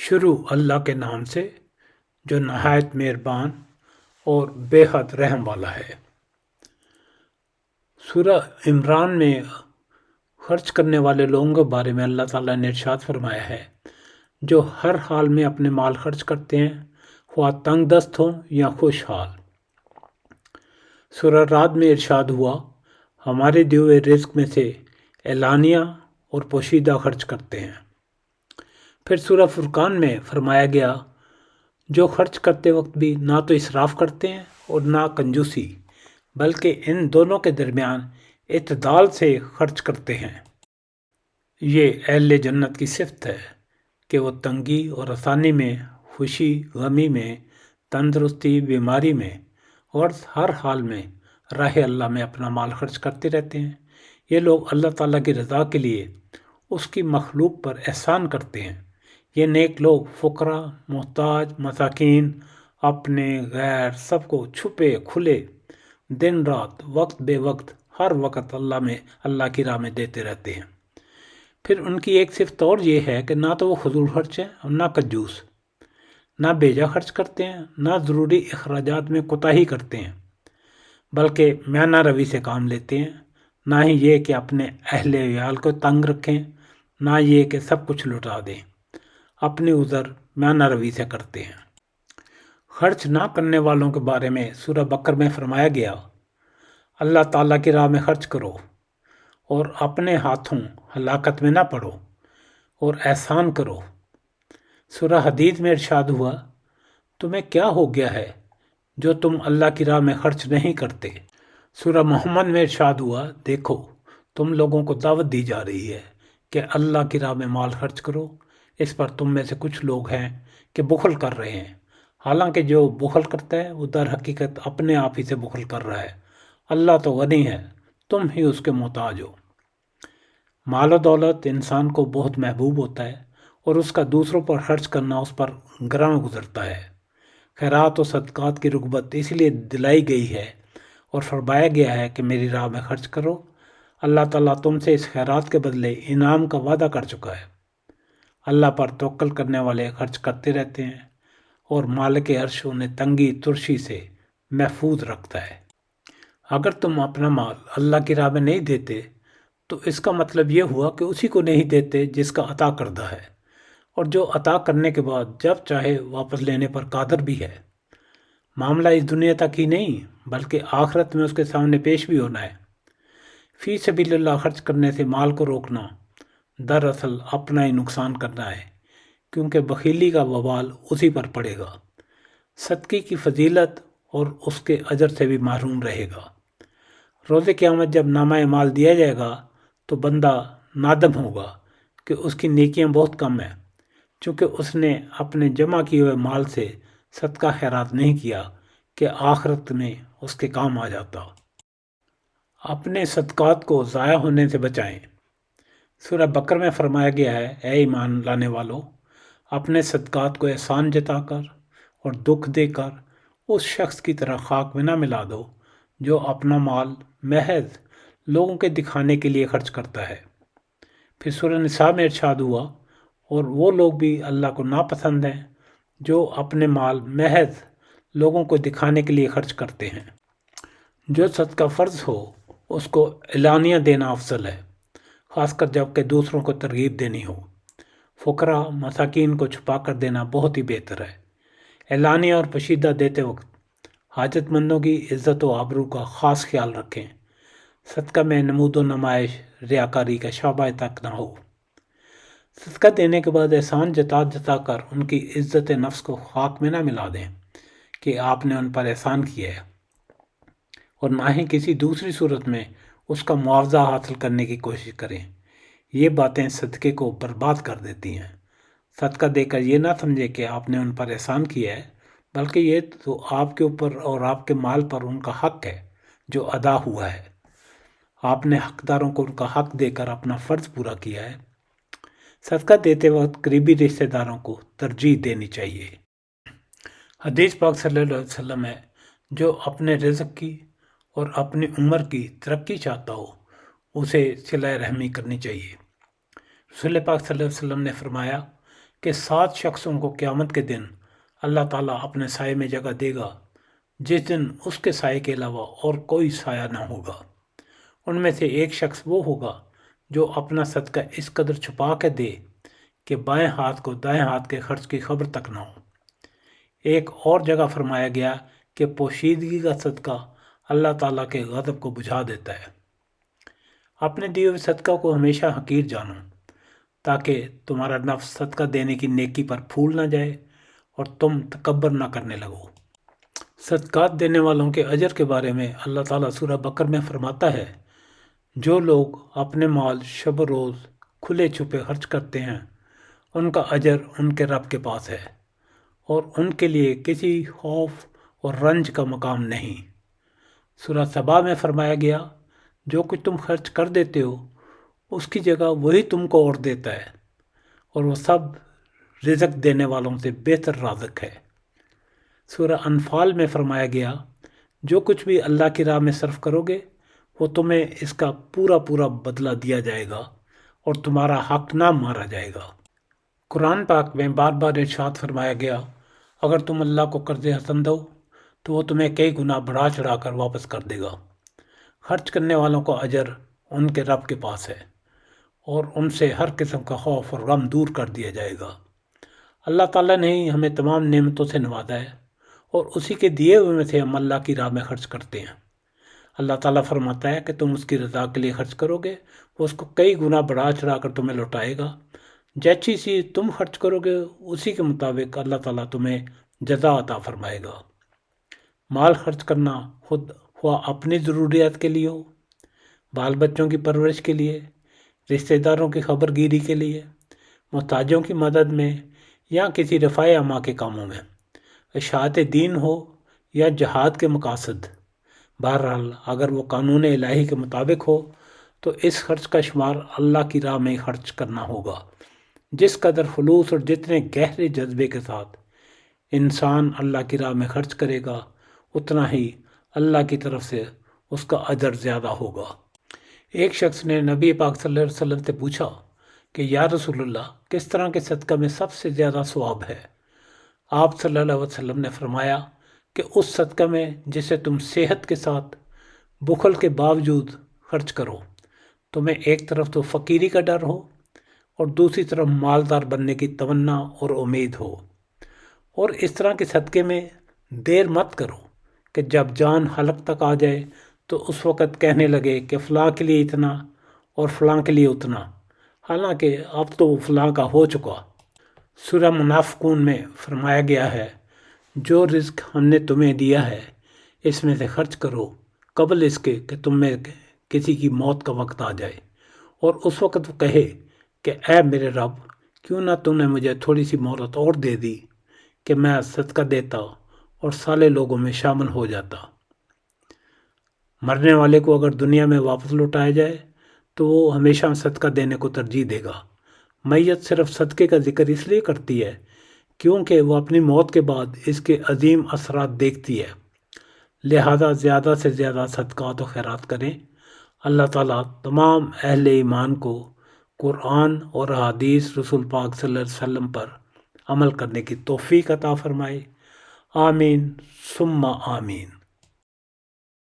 شروع اللہ کے نام سے جو نہایت مہربان اور بے حد رحم والا ہے۔ سورہ عمران میں خرچ کرنے والے لوگوں کے بارے میں اللہ تعالیٰ نے ارشاد فرمایا ہے، جو ہر حال میں اپنے مال خرچ کرتے ہیں، خواہ تنگ دست ہوں یا خوشحال۔ سورہ رعد میں ارشاد ہوا، ہمارے دیے ہوئے رزق میں سے اعلانیہ اور پوشیدہ خرچ کرتے ہیں۔ پھر سورہ فرقان میں فرمایا گیا، جو خرچ کرتے وقت بھی نہ تو اسراف کرتے ہیں اور نہ کنجوسی، بلکہ ان دونوں کے درمیان اعتدال سے خرچ کرتے ہیں۔ یہ اہل جنت کی صفت ہے کہ وہ تنگی اور آسانی میں، خوشی غمی میں، تندرستی بیماری میں اور ہر حال میں راہ اللہ میں اپنا مال خرچ کرتے رہتے ہیں۔ یہ لوگ اللہ تعالیٰ کی رضا کے لیے اس کی مخلوق پر احسان کرتے ہیں۔ یہ نیک لوگ فقراء، محتاج، مساکین، اپنے غیر سب کو چھپے کھلے دن رات وقت بے وقت ہر وقت اللہ کی راہ میں دیتے رہتے ہیں۔ پھر ان کی ایک صفت اور یہ ہے کہ نہ تو وہ فضول خرچ ہیں اور نہ کنجوس، نہ بیجا خرچ کرتے ہیں، نہ ضروری اخراجات میں کوتاہی کرتے ہیں، بلکہ میانہ روی سے کام لیتے ہیں۔ نہ ہی یہ کہ اپنے اہل عیال کو تنگ رکھیں، نہ یہ کہ سب کچھ لٹا دیں، اپنی عذر میانہ روی سے کرتے ہیں۔ خرچ نہ کرنے والوں کے بارے میں سورہ بقرہ میں فرمایا گیا، اللہ تعالیٰ کی راہ میں خرچ کرو اور اپنے ہاتھوں ہلاکت میں نہ پڑو اور احسان کرو۔ سورہ حدید میں ارشاد ہوا، تمہیں کیا ہو گیا ہے جو تم اللہ کی راہ میں خرچ نہیں کرتے۔ سورہ محمد میں ارشاد ہوا، دیکھو تم لوگوں کو دعوت دی جا رہی ہے کہ اللہ کی راہ میں مال خرچ کرو، اس پر تم میں سے کچھ لوگ ہیں کہ بخل کر رہے ہیں، حالانکہ جو بخل کرتا ہے وہ در حقیقت اپنے آپ ہی سے بخل کر رہا ہے، اللہ تو غنی ہے، تم ہی اس کے محتاج ہو۔ مال و دولت انسان کو بہت محبوب ہوتا ہے اور اس کا دوسروں پر خرچ کرنا اس پر گراں گزرتا ہے۔ خیرات و صدقات کی رغبت اس لیے دلائی گئی ہے اور فرمایا گیا ہے کہ میری راہ میں خرچ کرو، اللہ تعالیٰ تم سے اس خیرات کے بدلے انعام کا وعدہ کر چکا ہے۔ اللہ پر توکل کرنے والے خرچ کرتے رہتے ہیں اور مالک عرش انہیں تنگی ترشی سے محفوظ رکھتا ہے۔ اگر تم اپنا مال اللہ کی راہ میں نہیں دیتے تو اس کا مطلب یہ ہوا کہ اسی کو نہیں دیتے جس کا عطا کردہ ہے، اور جو عطا کرنے کے بعد جب چاہے واپس لینے پر قادر بھی ہے۔ معاملہ اس دنیا تک ہی نہیں بلکہ آخرت میں اس کے سامنے پیش بھی ہونا ہے۔ فی سبیل اللہ خرچ کرنے سے مال کو روکنا دراصل اپنا ہی نقصان کرنا ہے، کیونکہ بخیلی کا وبال اسی پر پڑے گا، صدقے کی فضیلت اور اس کے اجر سے بھی محروم رہے گا۔ روز قیامت جب نامہ اعمال دیا جائے گا تو بندہ نادم ہوگا کہ اس کی نیکیاں بہت کم ہیں، چونکہ اس نے اپنے جمع کیے ہوئے مال سے صدقہ خیرات نہیں کیا کہ آخرت میں اس کے کام آ جاتا۔ اپنے صدقات کو ضائع ہونے سے بچائیں۔ سورہ بقرہ میں فرمایا گیا ہے، اے ایمان لانے والو، اپنے صدقات کو احسان جتا کر اور دکھ دے کر اس شخص کی طرح خاک میں نہ ملا دو جو اپنا مال محض لوگوں کے دکھانے کے لیے خرچ کرتا ہے۔ پھر سورہ نساء میں ارشاد ہوا، اور وہ لوگ بھی اللہ کو ناپسند ہیں جو اپنے مال محض لوگوں کو دکھانے کے لیے خرچ کرتے ہیں۔ جو صدقہ فرض ہو اس کو اعلانیہ دینا افضل ہے، خاص کر جب کہ دوسروں کو ترغیب دینی ہو۔ فقراء مساکین کو چھپا کر دینا بہت ہی بہتر ہے۔ اعلانیہ اور پوشیدہ دیتے وقت حاجت مندوں کی عزت و آبرو کا خاص خیال رکھیں۔ صدقہ میں نمود و نمائش، ریاکاری کا شعبہ تک نہ ہو۔ صدقہ دینے کے بعد احسان جتا کر ان کی عزت نفس کو خاک میں نہ ملا دیں کہ آپ نے ان پر احسان کیا ہے، اور نہ ہی کسی دوسری صورت میں اس کا معاوضہ حاصل کرنے کی کوشش کریں۔ یہ باتیں صدقے کو برباد کر دیتی ہیں۔ صدقہ دے کر یہ نہ سمجھے کہ آپ نے ان پر احسان کیا ہے، بلکہ یہ تو آپ کے اوپر اور آپ کے مال پر ان کا حق ہے جو ادا ہوا ہے۔ آپ نے حقداروں کو ان کا حق دے کر اپنا فرض پورا کیا ہے۔ صدقہ دیتے وقت قریبی رشتہ داروں کو ترجیح دینی چاہیے۔ حدیث پاک صلی اللہ علیہ وسلم ہے، جو اپنے رزق کی اور اپنی عمر کی ترقی چاہتا ہو اسے صلہ رحمی کرنی چاہیے۔ رسول پاک صلی اللہ علیہ وسلم نے فرمایا، کہ 7 شخصوں کو قیامت کے دن اللہ تعالیٰ اپنے سائے میں جگہ دے گا، جس دن اس کے سائے کے علاوہ اور کوئی سایہ نہ ہوگا۔ ان میں سے ایک شخص وہ ہوگا جو اپنا صدقہ اس قدر چھپا کے دے کہ بائیں ہاتھ کو دائیں ہاتھ کے خرچ کی خبر تک نہ ہو۔ ایک اور جگہ فرمایا گیا کہ پوشیدگی کا صدقہ اللہ تعالیٰ کے غضب کو بجھا دیتا ہے۔ اپنے دیے ہوئے صدقہ کو ہمیشہ حقیر جانو، تاکہ تمہارا نفس صدقہ دینے کی نیکی پر پھول نہ جائے اور تم تکبر نہ کرنے لگو۔ صدقات دینے والوں کے اجر کے بارے میں اللہ تعالیٰ سورہ بقر میں فرماتا ہے، جو لوگ اپنے مال شب و روز کھلے چھپے خرچ کرتے ہیں ان کا اجر ان کے رب کے پاس ہے، اور ان کے لیے کسی خوف اور رنج کا مقام نہیں۔ سورہ سبا میں فرمایا گیا، جو کچھ تم خرچ کر دیتے ہو اس کی جگہ وہی تم کو اور دیتا ہے، اور وہ سب رزق دینے والوں سے بہتر رازق ہے۔ سورہ انفال میں فرمایا گیا، جو کچھ بھی اللہ کی راہ میں صرف کرو گے وہ تمہیں اس کا پورا پورا بدلہ دیا جائے گا اور تمہارا حق نہ مارا جائے گا۔ قرآن پاک میں بار بار ارشاد فرمایا گیا، اگر تم اللہ کو قرض حسن دو تو وہ تمہیں کئی گنا بڑھا چڑھا کر واپس کر دے گا۔ خرچ کرنے والوں کا اجر ان کے رب کے پاس ہے، اور ان سے ہر قسم کا خوف اور غم دور کر دیا جائے گا۔ اللہ تعالیٰ نے ہی ہمیں تمام نعمتوں سے نوازا ہے، اور اسی کے دیے ہوئے میں سے ہم اللہ کی راہ میں خرچ کرتے ہیں۔ اللہ تعالیٰ فرماتا ہے کہ تم اس کی رضا کے لیے خرچ کرو گے، وہ اس کو کئی گنا بڑھا چڑھا کر تمہیں لوٹائے گا۔ جیسی چیز تم خرچ کرو گے اسی کے مطابق اللہ تعالیٰ تمہیں جزا عطا فرمائے گا۔ مال خرچ کرنا خود ہوا اپنی ضروریات کے لیے ہو، بال بچوں کی پرورش کے لیے، رشتہ داروں کی خبر گیری کے لیے، محتاجوں کی مدد میں، یا کسی رفاع عامہ کے کاموں میں، اشاعت دین ہو یا جہاد کے مقاصد، بہرحال اگر وہ قانون الہی کے مطابق ہو تو اس خرچ کا شمار اللہ کی راہ میں خرچ کرنا ہوگا۔ جس قدر خلوص اور جتنے گہرے جذبے کے ساتھ انسان اللہ کی راہ میں خرچ کرے گا اتنا ہی اللہ کی طرف سے اس کا اجر زیادہ ہوگا۔ ایک شخص نے نبی پاک صلی اللہ علیہ وسلم سے پوچھا کہ یا رسول اللہ، کس طرح کے صدقہ میں سب سے زیادہ ثواب ہے؟ آپ صلی اللہ علیہ وسلم نے فرمایا کہ اس صدقہ میں جسے تم صحت کے ساتھ بخل کے باوجود خرچ کرو، تمہیں ایک طرف تو فقیری کا ڈر ہو اور دوسری طرف مالدار بننے کی تمنا اور امید ہو، اور اس طرح کے صدقے میں دیر مت کرو کہ جب جان حلق تک آ جائے تو اس وقت کہنے لگے کہ فلاں کے لیے اتنا اور فلاں کے لیے اتنا، حالانکہ اب تو فلاں کا ہو چکا۔ سورہ منافقون میں فرمایا گیا ہے، جو رزق ہم نے تمہیں دیا ہے اس میں سے خرچ کرو قبل اس کے کہ تم میں کسی کی موت کا وقت آ جائے، اور اس وقت وہ کہے کہ اے میرے رب، کیوں نہ تم نے مجھے تھوڑی سی مہلت اور دے دی کہ میں صدقہ دیتا اور سالے لوگوں میں شامل ہو جاتا۔ مرنے والے کو اگر دنیا میں واپس لوٹایا جائے تو وہ ہمیشہ صدقہ دینے کو ترجیح دے گا۔ میت صرف صدقے کا ذکر اس لیے کرتی ہے کیونکہ وہ اپنی موت کے بعد اس کے عظیم اثرات دیکھتی ہے، لہذا زیادہ سے زیادہ صدقات و خیرات کریں۔ اللہ تعالیٰ تمام اہل ایمان کو قرآن اور احادیث رسول پاک صلی اللہ علیہ وسلم پر عمل کرنے کی توفیق عطا فرمائے۔ آمین ثم آمین۔